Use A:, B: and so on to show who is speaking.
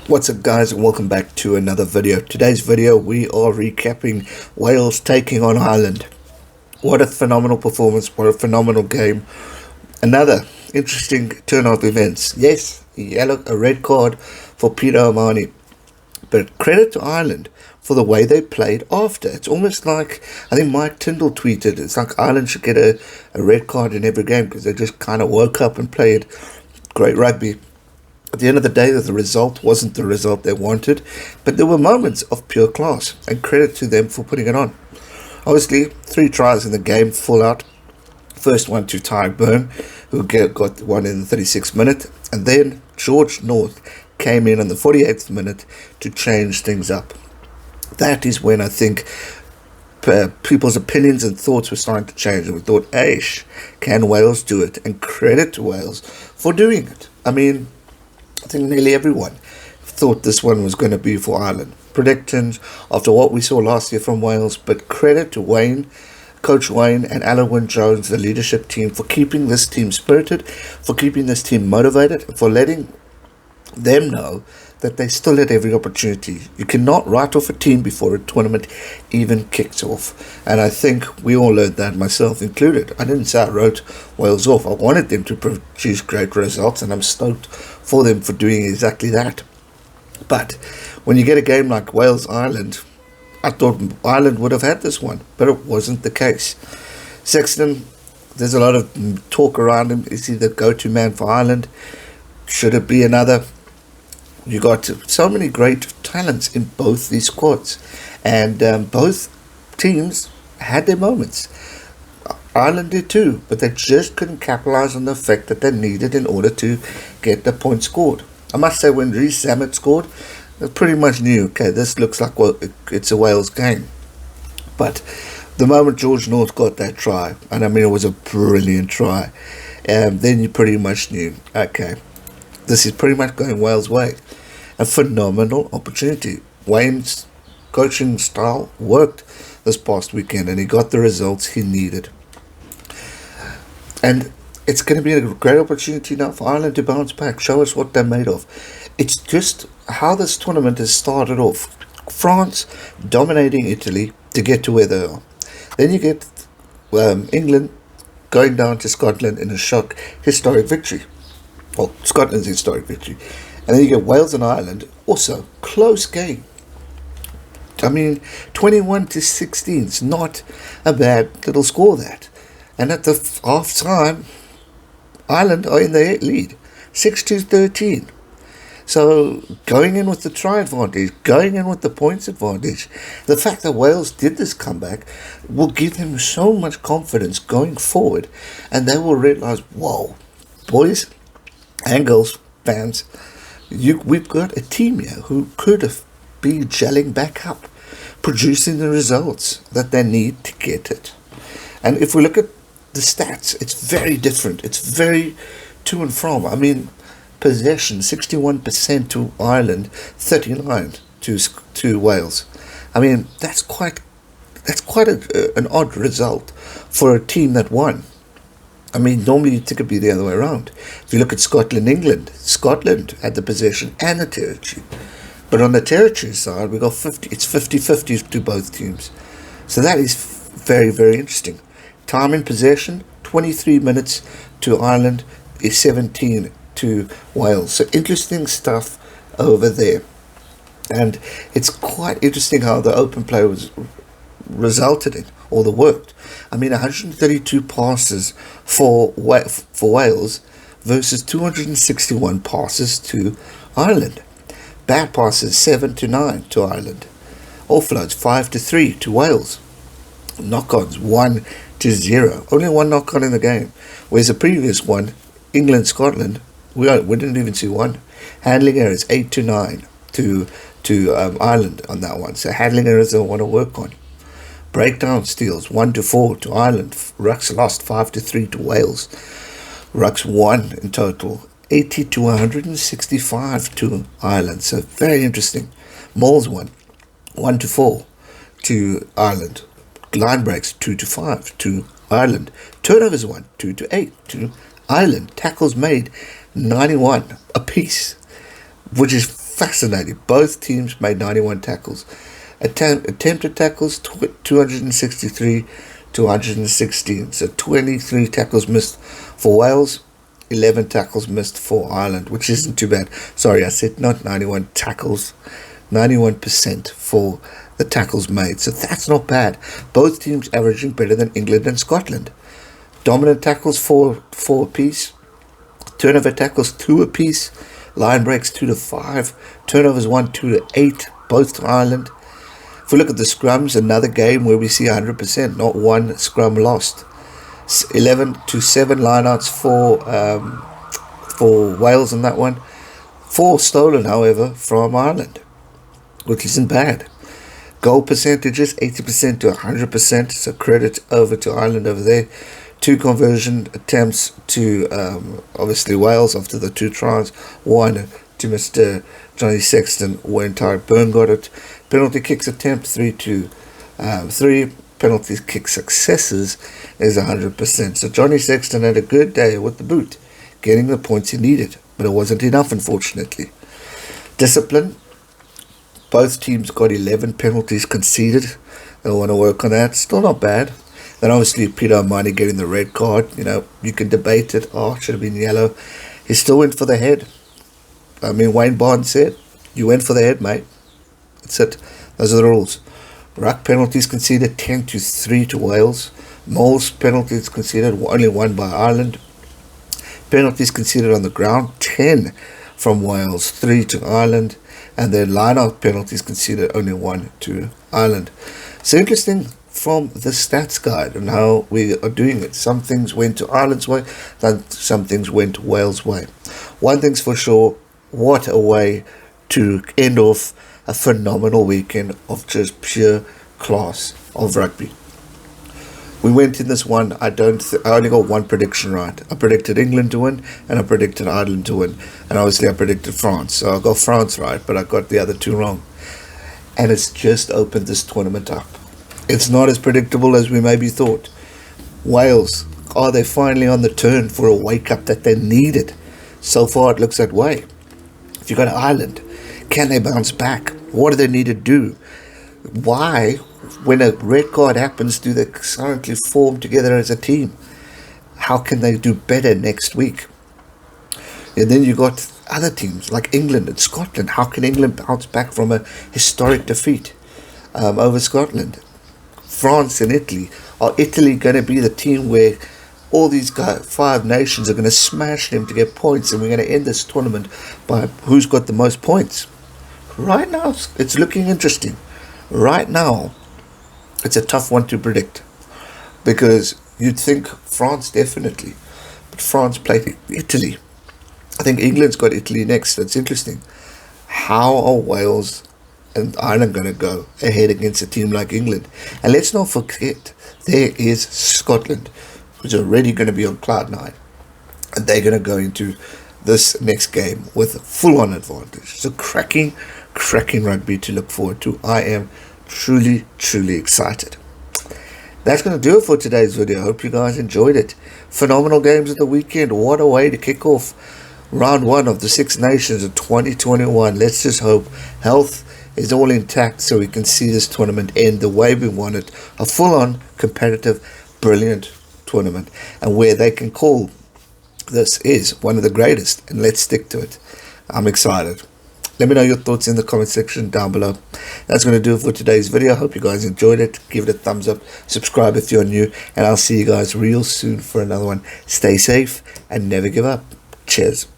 A: What's up guys, and welcome back to another video. Today's video we are recapping Wales taking on Ireland. What a phenomenal performance, what a phenomenal game. Another interesting turn of events. Yes, a red card for Peter O'Mahony, but credit to Ireland for the way they played after. It's almost like, I think Mike Tyndall tweeted, it's like Ireland should get a red card in every game because they just kind of woke up and played great rugby. At the end of the day, the result wasn't the result they wanted, but there were moments of pure class, and credit to them for putting it on. Obviously, 3 tries in the game, full out. First one to Tadhg Beirne, who got one in the 36th minute, and then George North came in the 48th minute to change things up. That is when I think people's opinions and thoughts were starting to change, and we thought, can Wales do it? And credit to Wales for doing it. I think nearly everyone thought this one was going to be for Ireland. Predictions after what we saw last year from Wales, but credit to Wayne, Coach Wayne and Alan Wynne-Jones, the leadership team, for keeping this team spirited, for keeping this team motivated, for letting them know that they still had every opportunity. You cannot write off a team before a tournament even kicks off. And I think we all learned that, myself included. I didn't say I wrote Wales off. I wanted them to produce great results, and I'm stoked for them for doing exactly that. But when you get a game like Wales-Ireland, I thought Ireland would have had this one, but it wasn't the case. Sexton, there's a lot of talk around him. Is he the go-to man for Ireland? Should it be another? You got so many great talents in both these squads, and both teams had their moments. Ireland did too, but they just couldn't capitalize on the effect that they needed in order to get the point scored. I must say, when Rees-Zammit scored, I pretty much knew, okay, this looks like, well, it's a Wales game. But the moment George North got that try, and it was a brilliant try, then you pretty much knew, okay, this is pretty much going Wales' way. A phenomenal opportunity. Wayne's coaching style worked this past weekend, and he got the results he needed. And it's going to be a great opportunity now for Ireland to bounce back, show us what they're made of. It's just how this tournament has started off. France dominating Italy to get to where they are. Then you get England going down to Scotland in a shock historic victory. Well, Scotland's historic victory. And then you get Wales and Ireland, also close game. 21-16, it's not a bad little score, that. And at the half time, Ireland are in the lead, 6-13. So going in with the try advantage, going in with the points advantage, the fact that Wales did this comeback will give them so much confidence going forward, and they will realise, whoa, boys and girls, fans, we've got a team here who could have been gelling back up, producing the results that they need to get it. And if we look at the stats, it's very different. It's very to and from. Possession 61% to Ireland, 39% to Wales. That's quite an odd result for a team that won. Normally you'd think it'd be the other way around. If you look at Scotland, England, Scotland had the possession and the territory. But on the territory side, we got 50-50 to both teams. So that is very, very interesting. Time in possession, 23 minutes to Ireland, is 17 to Wales. So interesting stuff over there. And it's quite interesting how the open play was resulted in, or the worked. 132 passes for Wales versus 261 passes to Ireland. Bad passes 7-9 to Ireland. Offloads 5-3 to Wales. Knock-ons 1-0. Only one knock-on in the game. Whereas the previous one, England-Scotland, we didn't even see one. Handling errors 8-9 to Ireland on that one. So handling errors they want to work on. Breakdown steals 1-4 to Ireland. Rucks lost 5-3 to Wales. Rucks won in total 80 to 165 to Ireland. So very interesting. Mauls won 1-4 to Ireland. Line breaks 2-5 to Ireland. Turnovers won 2-8 to Ireland. Tackles made 91 apiece, which is fascinating. Both teams made 91 tackles. Attempted tackles 263 to 116. So 23 tackles missed for Wales, 11 tackles missed for Ireland, which isn't too bad. Sorry, I said not 91 tackles, 91% for the tackles made. So that's not bad. Both teams averaging better than England and Scotland. Dominant tackles 4 apiece. Turnover tackles 2 apiece. Line breaks 2-5. Turnovers 2-8, both to Ireland. If we look at the scrums, another game where we see 100%, not one scrum lost. 11-7 lineouts for Wales in that one. 4 stolen, however, from Ireland, which isn't bad. Goal percentages 80% to 100%, so credit over to Ireland over there. 2 conversion attempts to obviously Wales after the 2 tries. 1 to Mr. Johnny Sexton when Tadhg Beirne got it. Penalty kicks attempt 3-3. Penalty kick successes is 100%. So Johnny Sexton had a good day with the boot, getting the points he needed, but it wasn't enough, unfortunately. Discipline. Both teams got 11 penalties conceded. They'll want to work on that. Still not bad. Then obviously Peter O'Mahony getting the red card. You know, you can debate it. Oh, it should have been yellow. He still went for the head. I mean, Wayne Barnes said, you went for the head, mate. That's it. Those are the rules. Ruck penalties conceded 10-3 to Wales. Mauls penalties conceded only 1 by Ireland. Penalties conceded on the ground 10 from Wales, 3 to Ireland. And then line-out penalties conceded only 1 to Ireland. So interesting from the stats guide and how we are doing it. Some things went to Ireland's way, some things went Wales' way. One thing's for sure, what a way to end off a phenomenal weekend of just pure class of rugby. We went in this one, I only got one prediction right. I predicted England to win and I predicted Ireland to win. And obviously I predicted France. So I got France right, but I got the other 2 wrong. And it's just opened this tournament up. It's not as predictable as we maybe thought. Wales, are they finally on the turn for a wake-up that they needed? So far it looks that way. If you go to Ireland, can they bounce back? What do they need to do? Why, when a red card happens, do they currently form together as a team? How can they do better next week? And then you got other teams like England and Scotland. How can England bounce back from a historic defeat over Scotland? France and Italy. Are Italy going to be the team where all these 5 nations are going to smash them to get points, and we're going to end this tournament by who's got the most points? Right now, it's looking interesting. Right now, it's a tough one to predict, because you'd think France definitely, but France played Italy. I think England's got Italy next. That's interesting. How are Wales and Ireland going to go ahead against a team like England? And let's not forget, there is Scotland, who's already going to be on cloud 9, and they're going to go into this next game with a full-on advantage. So cracking rugby to look forward to. I am truly excited. That's going to do it for today's video. I hope you guys enjoyed it. Phenomenal games of the weekend. What a way to kick off round 1 of the Six Nations of 2021. Let's just hope health is all intact so we can see this tournament end the way we want it. A full-on competitive, brilliant tournament, and where they can call this is one of the greatest, and let's stick to it. I'm excited. Let me know your thoughts in the comment section down below. That's going to do it for today's video. I hope you guys enjoyed it. Give it a thumbs up, subscribe if you're new, and I'll see you guys real soon for another one. Stay safe and never give up. Cheers.